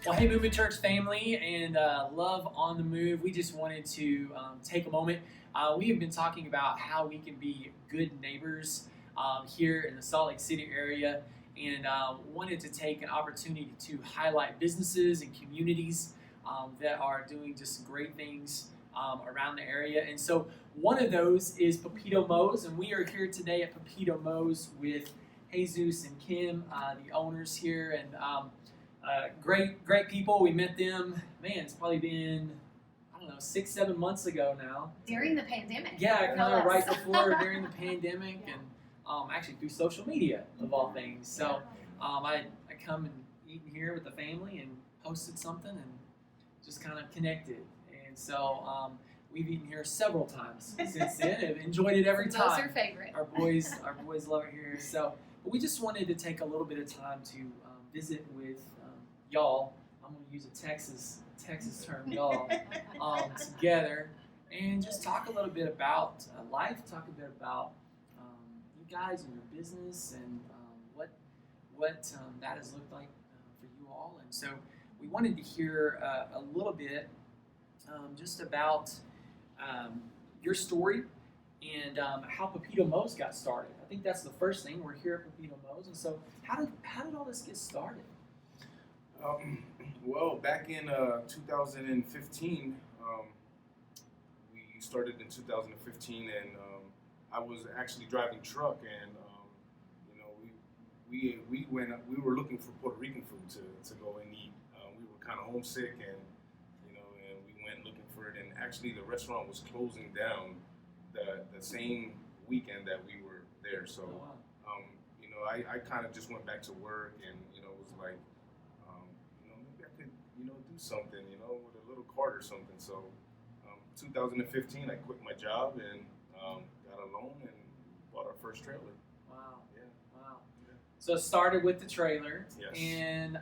Well, hey, Movement Church family and Love on the Move. We just wanted to take a moment. We have been talking about how we can be good neighbors here in the Salt Lake City area, and wanted to take an opportunity to highlight businesses and communities that are doing just great things around the area. And so one of those is Papito Moes, and we are here today at Papito Moes with Jesus and Kim, the owners here, and great people. We met them. Man, it's probably been, I don't know, 6-7 months ago now. During the pandemic. Yeah, kind of right before during the pandemic, yeah. And actually through social media of all things. So I come and eat in here with the family and posted something and just kind of connected. And so we've eaten here several times since then. Have enjoyed it every time. Those are favorite. Our boys love it here. So, but we just wanted to take a little bit of time to visit with y'all. I'm going to use a Texas term, y'all, together, and just talk a little bit about life. Talk a bit about you guys and your business and what that has looked like for you all. And so we wanted to hear a little bit just about your story and how Papito Moes got started. I think that's the first thing. We're here at Papito Moes, and so how did all this get started? Well, back in 2015, we started in 2015, and I was actually driving truck, and we were looking for Puerto Rican food to go and eat. We were kind of homesick, and and we went looking for it, and actually the restaurant was closing down the same weekend that we were there. So, I kind of just went back to work, and was like, maybe I could do something, with a little cart or something. So, 2015, I quit my job and got a loan and bought our first trailer. Wow. Yeah. Wow. Yeah. So it started with the trailer. Yes. And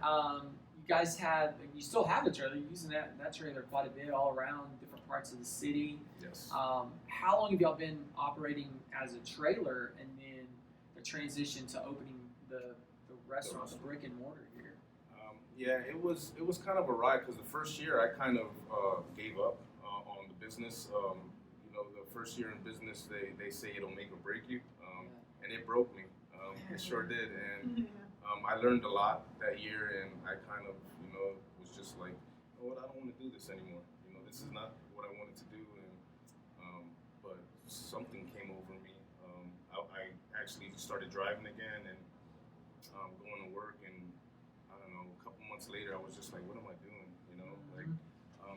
you guys you still have the trailer. You're using that trailer quite a bit all around different parts of the city. Yes. How long have y'all been operating as a trailer, and then the transition to opening the restaurant, the brick and mortar here? Yeah, it was kind of a ride, because the first year I kind of gave up on the business. The first year in business, they say it'll make or break you, and it broke me. It sure did, and I learned a lot that year, and I kind of was just like, you know what, I don't want to do this anymore. This is not what I wanted to do, and but something came over me. I actually started driving again and going to work, and I don't know, a couple months later, I was just like, what am I doing?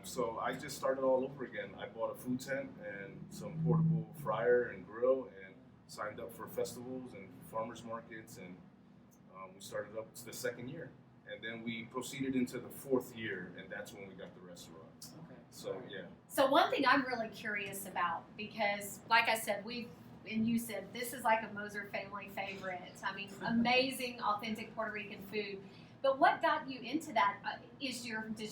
So I just started all over again. I bought a food tent and some portable fryer and grill, and signed up for festivals and farmers markets, and we started up to the second year. And then we proceeded into the fourth year, and that's when we got the restaurant. Okay. So, yeah. So one thing I'm really curious about, because like I said, and you said, this is like a Moser family favorite. I mean, amazing, authentic Puerto Rican food. But what got you into that? Does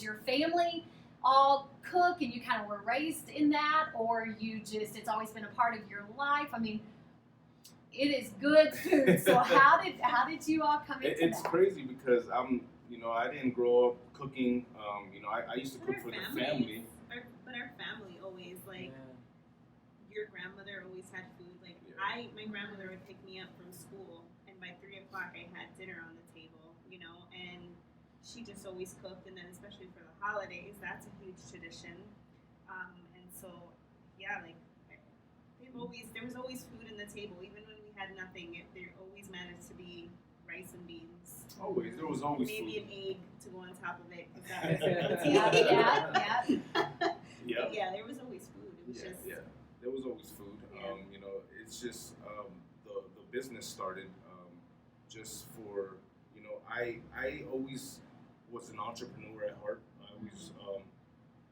your family all cook and you kind of were raised in that, or it's always been a part of your life? I mean, it is good food. So how did you all come into It's that? crazy, because I didn't grow up cooking. I used to cook for the family. But our family always, your grandmother always had food. My grandmother would pick me up from school, and by 3 o'clock I had dinner on the table, and she just always cooked, and then especially for the holidays, that's a huge tradition. And so, there was always food in the table, even when we had nothing. There always managed to be rice and beans. Always, there was always maybe food. An egg to go on top of it. Yeah. Yeah, there was always food. It was there was always food. Yeah. It's just the business started just for I always was an entrepreneur at heart.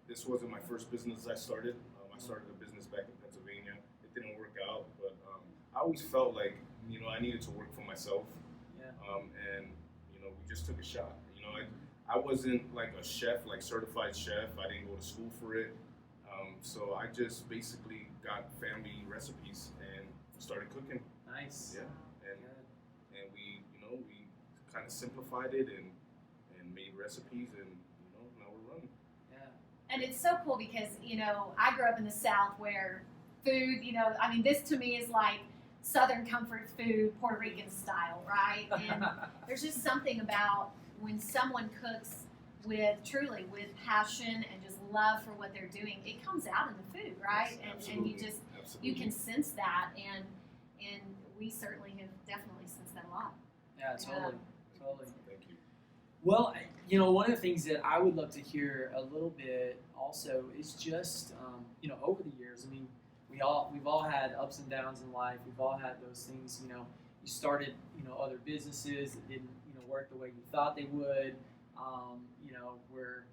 This wasn't my first business I started. I started a business back in Pennsylvania. It didn't work out, but I always felt like I needed to work for myself. Yeah. And we just took a shot. I wasn't like a chef, like certified chef. I didn't go to school for it. So I just basically got family recipes and started cooking. Nice. Yeah. And we kind of simplified it and made recipes, and And it's so cool because, you know, I grew up in the South where food, you know, I mean, this to me is like Southern comfort food, Puerto Rican style, right? And there's just something about when someone cooks truly with passion and just love for what they're doing, it comes out in the food, right? Yes, and you absolutely. you can sense that, and we certainly have definitely sensed that a lot. Yeah, totally. Thank you. Well, you know, one of the things that I would love to hear a little bit also is just, you know, over the years. I mean, we've all had ups and downs in life. We've all had those things. You know, you started, you know, other businesses that didn't, you know, work the way you thought they would. You know, where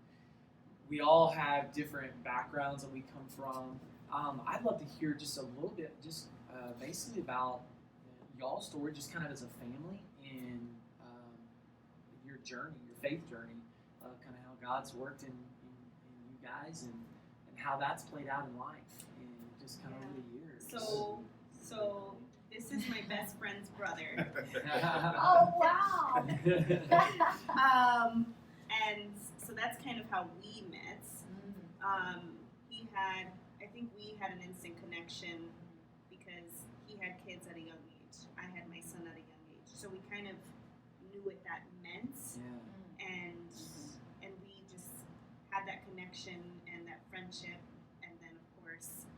we all have different backgrounds that we come from. I'd love to hear just a little bit, just basically about y'all's story, just kind of as a family and your journey, your faith journey, kind of how God's worked in you guys and how that's played out in life and just kind of over the years. So this is my best friend's brother. Oh, wow. And so that's kind of how we met. We had an instant connection because he had kids at a young age. I had my son at a young age. So we kind of knew what that meant. Yeah. And we just had that connection and that friendship. And then, of course,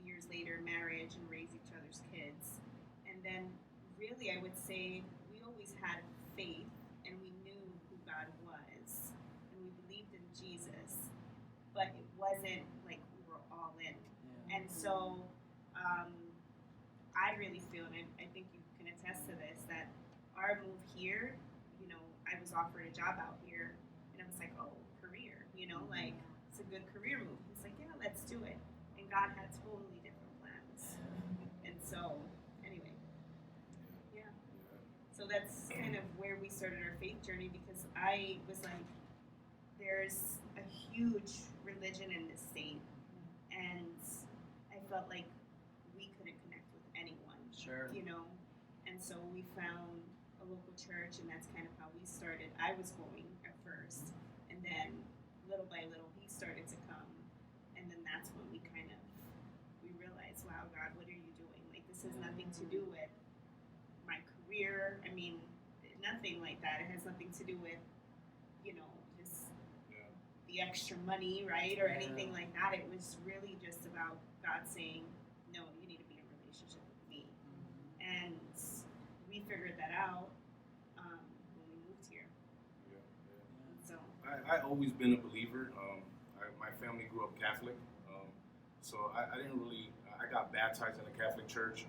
years later, marriage and raise each other's kids. And then, really, I would say we always had faith and we knew who God was. And we believed in Jesus. But it wasn't like we were all in. Yeah. And so I really feel, and I think you can attest to this, that our move here, you know, I was offered a job out here, and I was like, oh, career, you know, like, it's a good career move. He's like, yeah, let's do it. And God had totally different plans. And so, anyway, yeah. So that's kind of where we started our faith journey, because I was like, there's a huge religion in this state, and I felt like we couldn't connect with anyone. Sure. You know, and so we found a local church, and that's kind of how we started. I was going at first, and then little by little he started to come, and then that's when we realized, wow, God, what are you doing? Like, this has nothing to do with my career. I mean, nothing like that. It has nothing to do with, you know, just the extra money, right, or anything like that. It was really just about God saying, no, you need to be in a relationship with me. And we figured that out when we moved here. So I always been a believer. My family grew up Catholic, so I didn't really. I got baptized in a Catholic church,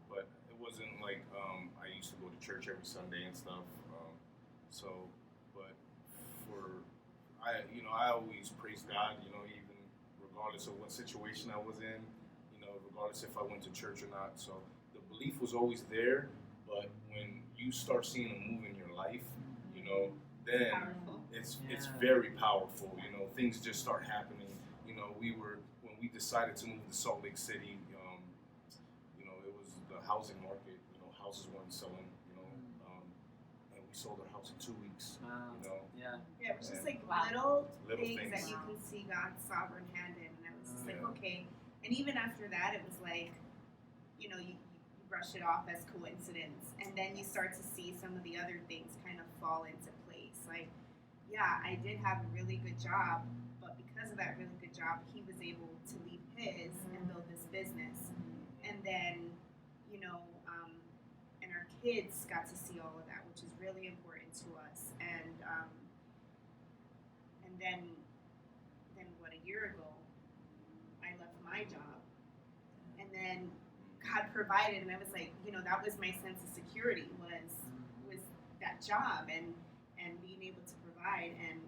but it wasn't like I used to go to church every Sunday and stuff. But I always praised God. You know, even regardless of what situation I was in. You know, regardless if I went to church or not. So the belief was always there. But when you start seeing a move in your life, you know, then powerful. it's very powerful. You know, things just start happening. You know, when we decided to move to Salt Lake City, you know, it was the housing market. You know, houses weren't selling. You know, and we sold our house in 2 weeks. Wow. You know, Yeah, it was just like Wow. Little things that things. you can see God's sovereign hand in, and I was just like, okay. And even after that, it was like, you know, you brush it off as coincidence, and then you start to see some of the other things kind of fall into place. Like, yeah, I did have a really good job, but because of that really good job, he was able to leave his and build this business. And then, you know, and our kids got to see all of that, which is really important to us. And then what, a year ago, I left my job, and then God provided, and I was like, you know, that was my sense of security was that job and being able to provide. And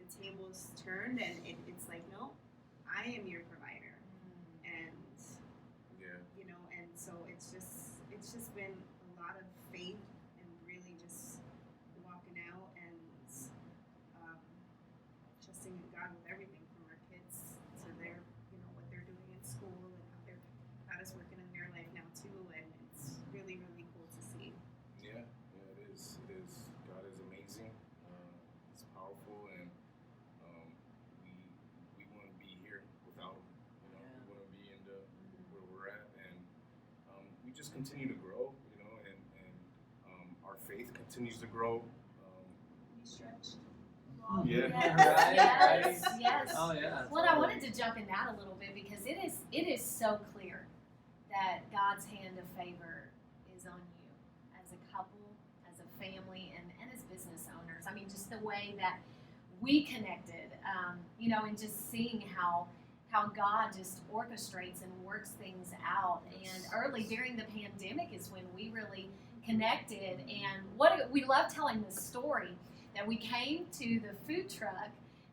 the tables turned, and it's like, no, I am your provider. And you know, and so it's just been a lot of faith and really just walking out and trusting in God with everything, from our kids to their, you know, what they're doing in school and how God is working in their life now too, and it's really, really cool to see. Yeah, it is. God is amazing. It's powerful, and continue to grow, and our faith continues to grow. We stretched. Yeah. Yes, yes. Oh yeah. Well, I wanted to jump in that a little bit because it is so clear that God's hand of favor is on you as a couple, as a family, and as business owners. I mean, just the way that we connected, and just seeing how God just orchestrates and works things out. And early during the pandemic is when we really connected. And we love telling this story that we came to the food truck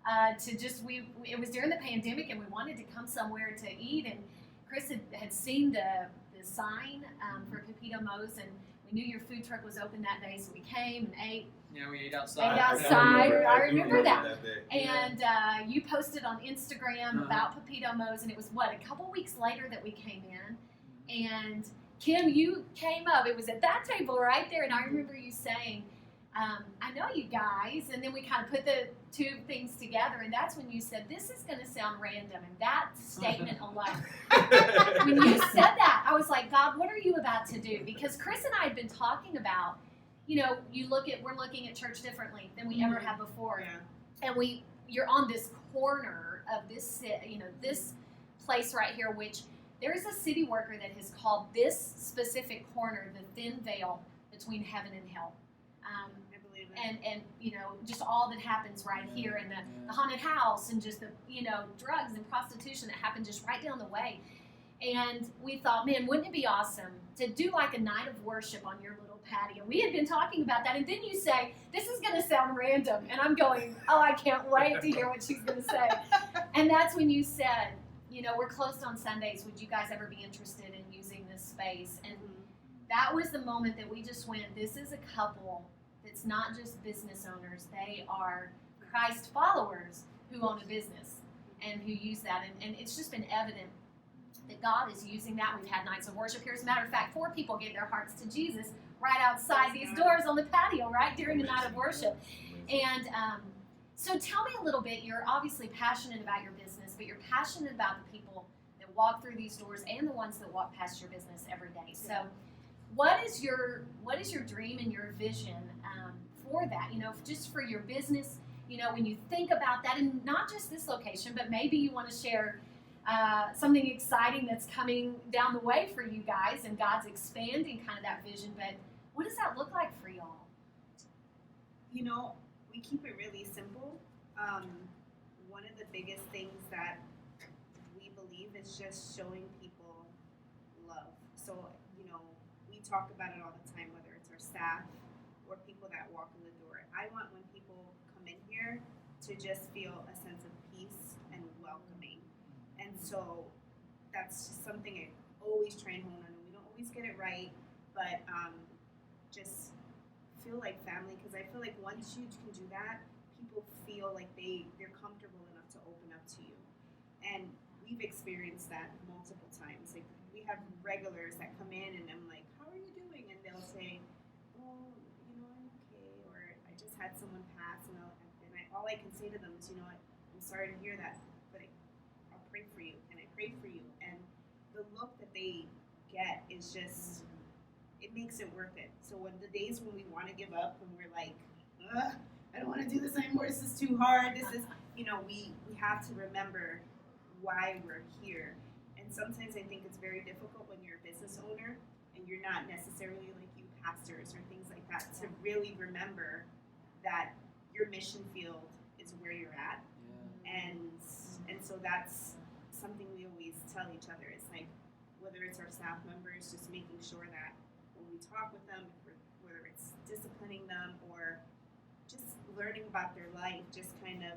it was during the pandemic and we wanted to come somewhere to eat, and Chris had seen the sign for Papito Moes, and we knew your food truck was open that day, so we came and ate. Yeah, we ate outside. I remember that. day. And you posted on Instagram about Papito Moes, and it was a couple weeks later that we came in, and Kim, you came up. It was at that table right there, and I remember you saying, I know you guys, and then we kind of put the two things together, and that's when you said, this is going to sound random, and that statement alone, when you said that, I was like, God, what are you about to do? Because Chris and I had been talking about, we're looking at church differently than we ever have before, and you're on this corner of this place right here, which there is a city worker that has called this specific corner the thin veil between heaven and hell. And just all that happens right here, and the haunted house, and just the drugs and prostitution that happen just right down the way. And we thought, man, wouldn't it be awesome to do like a night of worship on your little patio? We had been talking about that, and then you say, this is going to sound random, and I'm going, oh, I can't wait to hear what she's going to say. And that's when you said, we're closed on Sundays. Would you guys ever be interested in using this space? And that was the moment that we just went, this is a couple that's not just business owners. They are Christ followers who own a business and who use that. And it's just been evident that God is using that. We've had nights of worship here. As a matter of fact, 4 people gave their hearts to Jesus right outside these doors on the patio, right, during the night of worship. And so tell me a little bit. You're obviously passionate about your business, but you're passionate about the people that walk through these doors and the ones that walk past your business every day. So what is your dream and your vision for that? Just for your business, when you think about that, and not just this location, but maybe you want to share something exciting that's coming down the way for you guys, and God's expanding kind of that vision. But what does that look like for y'all? We keep it really simple. One of the biggest things that we believe is just showing people love. So, we talk about it all the time, whether it's our staff or people that walk in the door. I want when people come in here to just feel a sense of peace and welcoming. And so that's just something I always try and hone on. We don't always get it right, but just feel like family, because I feel like once you can do that, people feel like they're comfortable enough to open up to you. And we've experienced that multiple times. Like, we have regulars that come in and I'm like, how are you doing? And they'll say, oh, I'm okay, or I just had someone pass, all I can say to them is, I'm sorry to hear that, but I'll pray for you, and I pray for you. And the look that they get is just, it makes it worth it. So when the days when we want to give up, when we're like, I don't want to do this anymore, this is too hard, this is, we have to remember why we're here. And sometimes I think it's very difficult when you're a business owner and you're not necessarily like you pastors or things like that, to really remember that your mission field is where you're at. And so that's something we always tell each other. It's like, whether it's our staff members, just making sure that when we talk with them, whether it's disciplining them or just learning about their life, just kind of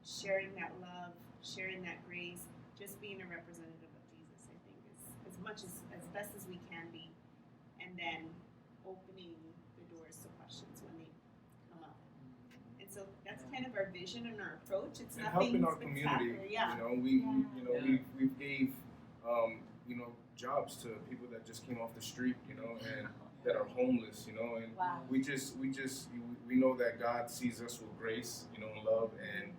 sharing that love, sharing that grace, just being a representative of Jesus, I think, is as much as best as we can be, and then opening the doors to questions when they come up. And so that's kind of our vision and our approach. It's and nothing helping our community. We gave jobs to people that just came off the street, and that are homeless, and we know that God sees us with grace, and love, and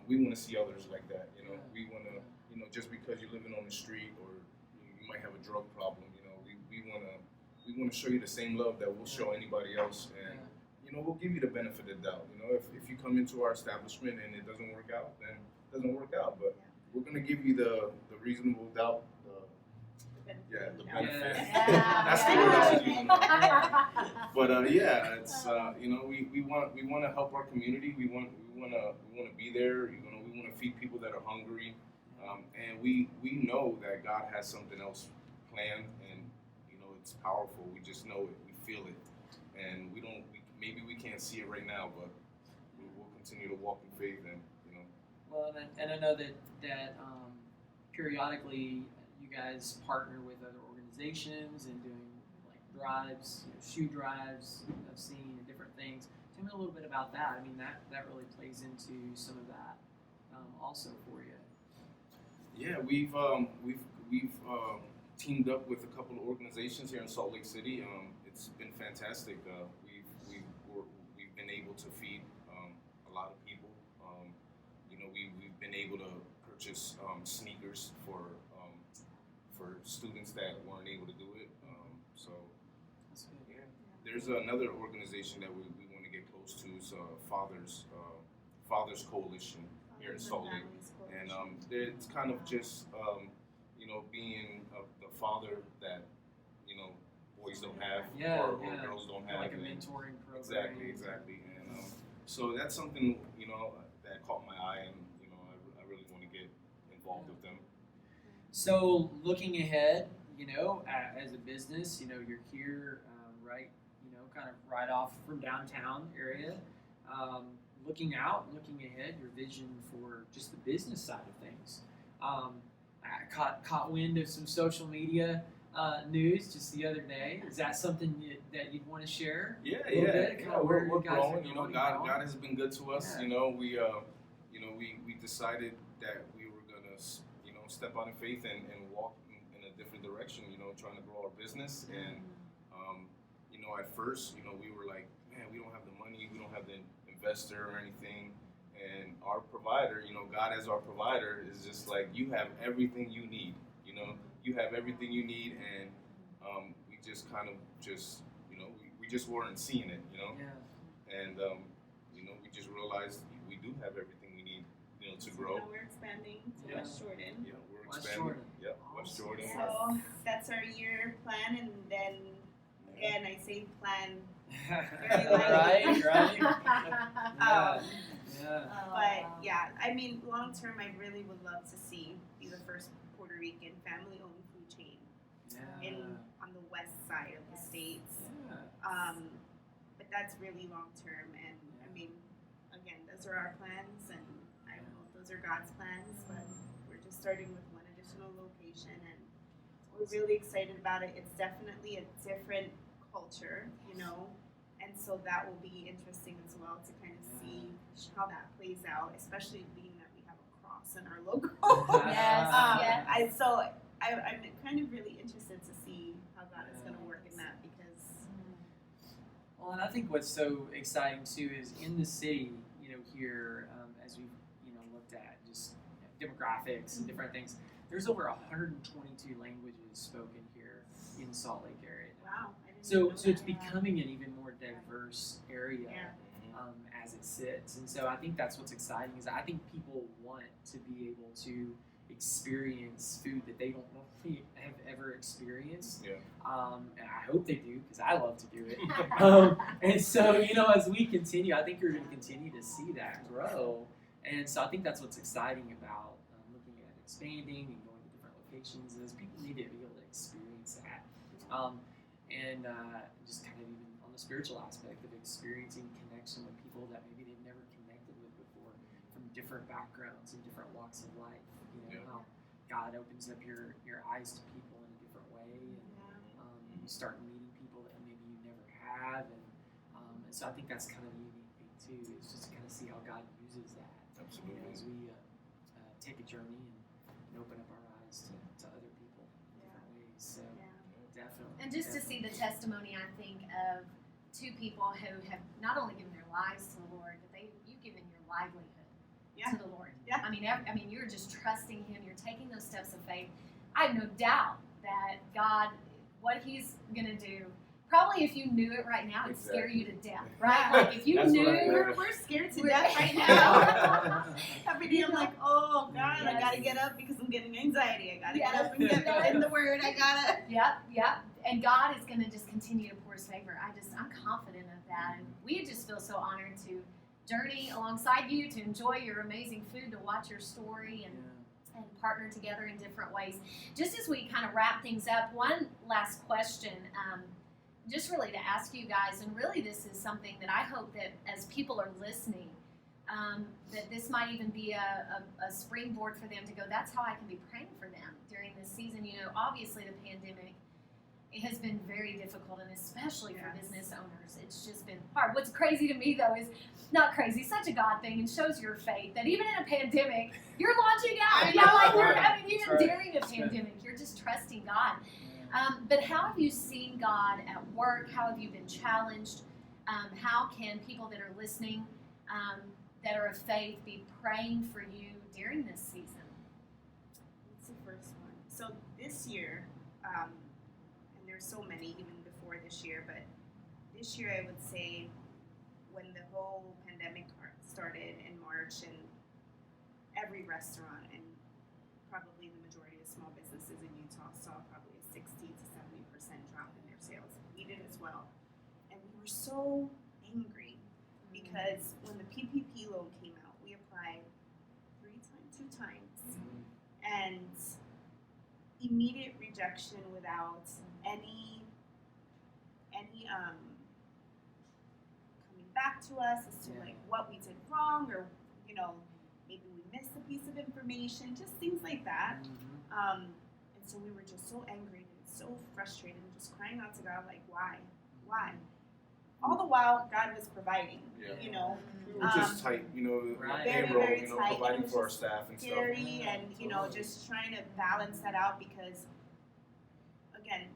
we want to see others like that. We want to, just because you're living on the street or you might have a drug problem, we wanna show you the same love that we'll show anybody else, and we'll give you the benefit of the doubt. If you come into our establishment and it doesn't work out, then it doesn't work out. But we're gonna give you the reasonable doubt. The benefit. That's the word I was using. But it's we want to help our community. We want to be there. We want to feed people that are hungry, and we know that God has something else planned, and it's powerful. We just know it. We feel it, and maybe we can't see it right now, but we'll continue to walk in faith, and Well, and I know that periodically you guys partner with other organizations and doing like drives, shoe drives. I've seen and different things. Tell me a little bit about that. I mean, that really plays into some of that also for you. Yeah, we've teamed up with a couple of organizations here in Salt Lake City. It's been fantastic. We've been able to feed a lot of people. We've been able to purchase sneakers for students that weren't able to do it. So That's good. yeah, there's another organization that we want to get close to. It's Fathers Coalition here in Salt Lake, and it's kind of just being the father that boys don't have or girls don't have. Like a mentoring program. Exactly. And so that's something that caught my eye, and I really want to get involved with them. So looking ahead, as a business, you're here, right, kind of right off from downtown area. Looking out, looking ahead, your vision for just the business side of things. I caught wind of some social media news just the other day. Is that something that you'd want to share? Yeah. We're growing. God has been good to us. Yeah. We decided that we were gonna step out in faith and walk in a different direction. Trying to grow our business, and at first, we were like, man, we don't have the money, we don't have the investor or anything, and our provider, God as our provider, is just like, you have everything you need. You have everything you need, and we just kind of we just weren't seeing it. And we just realized we do have everything we need, to grow. So we're expanding to West Jordan. Yeah, we're West expanding. Jordan. Yep, West Jordan. So that's our year plan, and then again, I say plan. right. But yeah, I mean, long term, I really would love to be the first Puerto Rican family-owned food chain on the west side of the states. But that's really long term, and I mean, again, those are our plans, and I don't know if those are God's plans, but we're just starting with one additional location, and we're really excited about it. It's definitely a different culture, and so that will be interesting as well to kind of see how that plays out, especially being that we have a cross in our logo. Yes. I'm kind of really interested to see how God is going to work in that, because Well, and I think what's so exciting too is in the city, here as we've looked at just demographics and different things. There's over 122 languages spoken here in the Salt Lake area. wow. I didn't So know it's that. becoming an even more diverse area Yeah. as it sits, and so I think that's what's exciting. Is I think people want to be able to experience food that they don't normally have ever experienced. Yeah. And I hope they do, because I love to do it. And so as we continue, I think you're going to continue to see that grow, and so I think that's what's exciting about looking at expanding and going to different locations. Is people need to be able to experience that. And just kind of even on the spiritual aspect of experiencing connection with people that maybe they've never connected with before, from different backgrounds and different walks of life. How God opens up your eyes to people in a different way, and you start meeting people that maybe you never have, and so I think that's kind of the unique thing too, is just to kind of see how God uses that. Absolutely. As we take a journey and open up our eyes to other people in different ways. So definitely. And just to see the testimony, I think, of two people who have not only given their lives to the Lord, but you've given your livelihood to the Lord. Yeah. I mean, you're just trusting Him. You're taking those steps of faith. I have no doubt that God what he's gonna do. Probably if you knew it right now, it'd scare you to death, right? Yeah. Like if you That's knew, what I- We're scared to We're- death right now. Every day I'm like, oh God, I Yes. gotta get up because I'm getting anxiety. I gotta Yes. get up and get in the word. I gotta. Yep. And God is gonna just continue to pour His favor. I'm confident of that, and we just feel so honored to journey alongside you, to enjoy your amazing food, to watch your story, and partner together in different ways. Just as we kind of wrap things up, one last question, just really to ask you guys, and really this is something that I hope that as people are listening, that this might even be a springboard for them to go, that's how I can be praying for them during this season. You know, obviously the pandemic, it has been very difficult, and especially for business owners, it's just been hard. What's crazy to me, though, is not crazy, such a God thing, and shows your faith that even in a pandemic, you're launching out. I You know, know. like you're, Right. I mean, even That's right. during a pandemic, you're just trusting God. But how have you seen God at work? How have you been challenged? How can people that are listening, that are of faith, be praying for you during this season? What's the first one? So this year, and there's so many even before this year, but this year I would say when the whole pandemic started in March, and every restaurant and probably the majority of small businesses in Utah saw probably a 60 to 70% drop in their sales. We did as well. And we were so angry because when the PPP loan came out, we applied two times, and immediate rejection without any coming back to us as to like what we did wrong, or maybe we missed a piece of information, just things like that. And so we were just so angry and so frustrated and just crying out to God, like, why? All the while, God was providing. Yeah. We We were just tight, Right. Very, payroll, very tight, and providing it was for our just staff and stuff. scary, and Totally. just trying to balance that out, because again,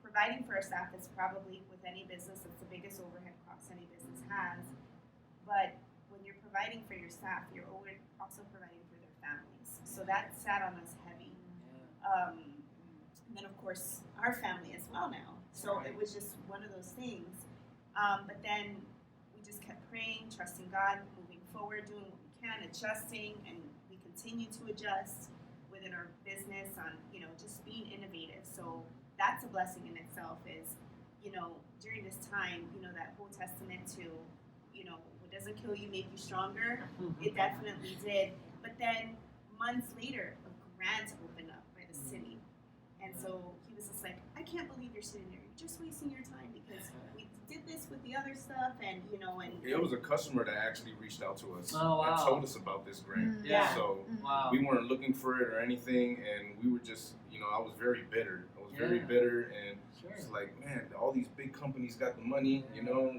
providing for our staff is probably, with any business, it's the biggest overhead cost any business has. But when you're providing for your staff, you're also providing for their families, so that sat on us heavy. And then of course our family as well now, so it was just one of those things. But then we just kept praying, trusting God, moving forward, doing what we can, adjusting, and we continue to adjust within our business on, just being innovative. So that's a blessing in itself, is, during this time, that whole testament to, what doesn't kill you make you stronger. It definitely did. But then months later, a grant opened up by the city. And so he was just like, I can't believe you're sitting there. You're just wasting your time, because we did this with the other stuff, and It was a customer that actually reached out to us Oh, wow. and told us about this grant. Yeah. So Wow. we weren't looking for it or anything, and we were just, I was very bitter. Very Yeah. bitter, and Sure. it's like, man, all these big companies got the money,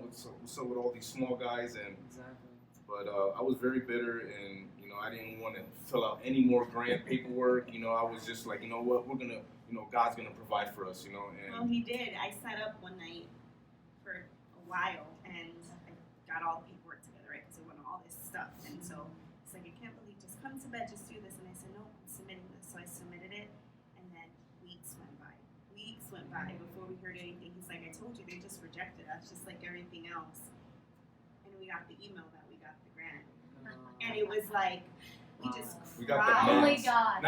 what's up with all these small guys? And Exactly. but I was very bitter, and I didn't want to fill out any more grant paperwork. I was just like, what, we're gonna, God's gonna provide for us, Well, and he did. I sat up one night for a while, and I got all the paperwork together, right? Because I wanted all this stuff, and so it's like, I can't believe, just come to bed, just do this. And I said, no, I'm submitting this. So I submitted it, and then weeks went by before we heard anything. He's like, I told you, they just rejected us, just like everything else. And we got the email that we got the grant, and it was like, we just We got the cried. Only max. God.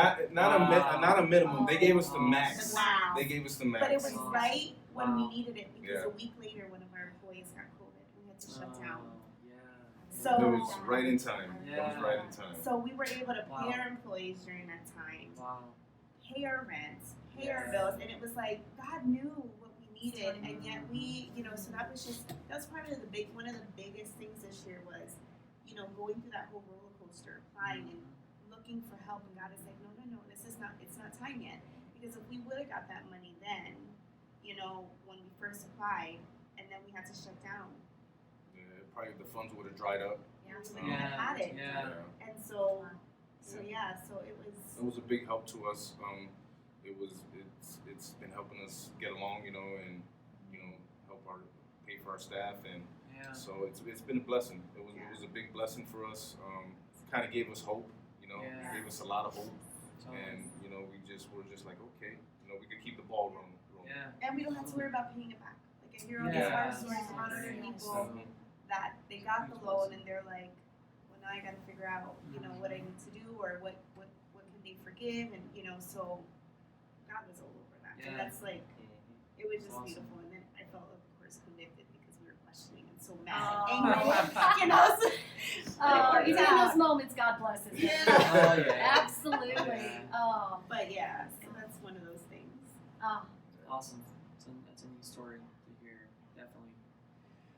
not a minimum. They gave us the Wow. max. Wow. They gave us the max. But it was right when we Wow. needed it, because Yeah. a week later, one of our employees got COVID, and we had to shut down. Yeah. So- It was right in time. It was Yeah. right in time. So we were able to pay Wow. our employees during that time, Wow. pay our rent, pay our Yeah. bills, and it was like God knew what we needed, and yet we, so that was probably one of the biggest things this year was, going through that whole roller coaster, applying and looking for help, and God is like, no, it's not time yet, because if we would have got that money then, when we first applied, and then we had to shut down, Yeah, probably the funds would have dried up. we wouldn't Yeah. have had it, Yeah. and so Yeah. so it was. It was a big help to us. It's been helping us get along, and help pay for our staff, and Yeah. so it's been a blessing. It was a big blessing for us. Kind of gave us hope, Yeah. It gave us a lot of hope, Totally. and we're just like, okay, we could keep the ball rolling. Yeah. and we don't have to worry about paying it back. Like I hear all these Yeah. horror stories from other people that they got the loan and they're like, well, now I got to figure out, you know, what I need to do or what can they forgive, and you know, so God was all over that, Yeah. and that's like, it was just Awesome. beautiful, and then I felt, of course, convicted because we were questioning and so Oh. mad, angry, you know. So, Oh, it even worked in out. those moments, God blesses. Yeah. Oh, yeah. Absolutely. Yeah. Oh, But yeah, so that's one of those things. oh. Awesome. That's a neat story to hear, definitely.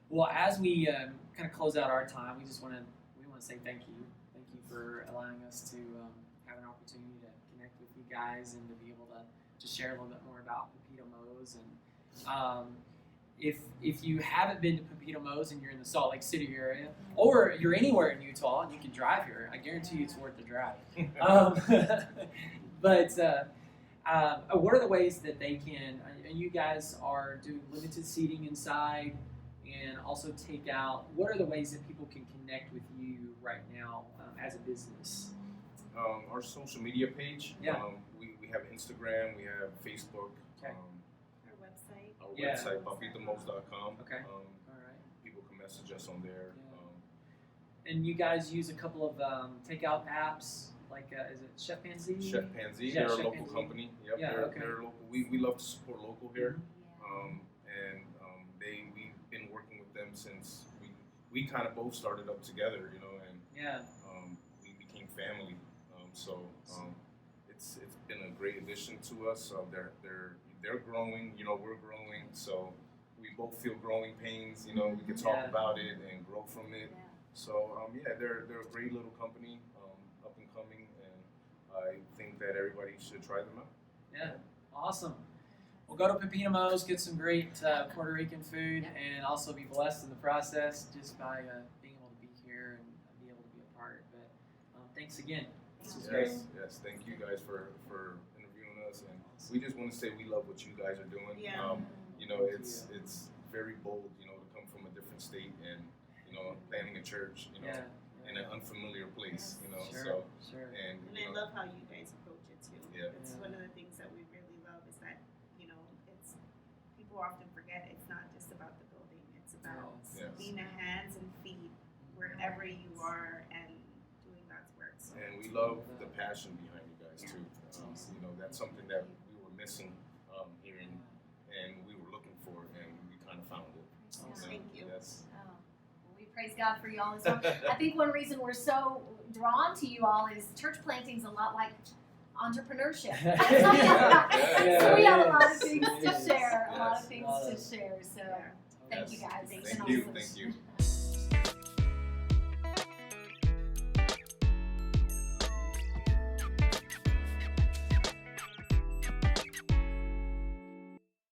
Well, as we kind of close out our time, we want to say thank you. Thank you for allowing us to have an opportunity to connect with you guys and to be able to share a little bit more about Papito Moes. And if you haven't been to Papito Moes and you're in the Salt Lake City area, or you're anywhere in Utah and you can drive here, I guarantee you it's worth the drive. But what are the ways that they can? You guys are doing limited seating inside and also take out. What are the ways that people can connect with you right now as a business? Our social media page. Yeah. We have Instagram. We have Facebook. Okay. Our website. Our Yeah. website, papitomoes.com. Okay. Um, All right. people can message us on there. And you guys use a couple of takeout apps, like is it Chef Pansy? Chef Pansy, Yeah, they're a Chef local Pansy. company. Yep, Yeah, they're, okay. they're local. We love to support local here. Yeah. We've been working with them since we kind of both started up together, you know, and Yeah. we became family. It's been a great addition to us. They're growing, you know, we're growing, so we both feel growing pains. You know, we can talk Yeah. about it and grow from it. Yeah. So they're a great little company, up and coming, and I think that everybody should try them out. Yeah. Awesome. Well, go to Papito Moes, get some great Puerto Rican food, and also be blessed in the process just by being able to be here and be able to be a part. But thanks again. This was great. Yes. Thank you guys for interviewing us, and we just want to say we love what you guys are doing. Yeah. You know, it's very bold, you know, to come from a different state and, you know, planning a church, you know, Yeah. in an unfamiliar place, you know. Sure. So Sure. and And you I know, love how you guys approach it too. Yeah. It's one of the things that we really love is that, you know, it's people often forget it's not just about the building. It's about Yes. being the hands and feet wherever you are and doing God's work. So and we love the passion behind you guys too. You know, that's something that we were missing here, and we were looking for, and we kind of found it. Awesome. thank you. Yes. Oh, well, we praise God for you all as well. I think one reason we're so drawn to you all is church planting's a lot like entrepreneurship. Yeah. So we have a Yeah. lot of things to Yes. share, a lot of Yes. things Lot to of- share. So Yeah. thank Yes. you guys. It's been Thank you. awesome. Thank you.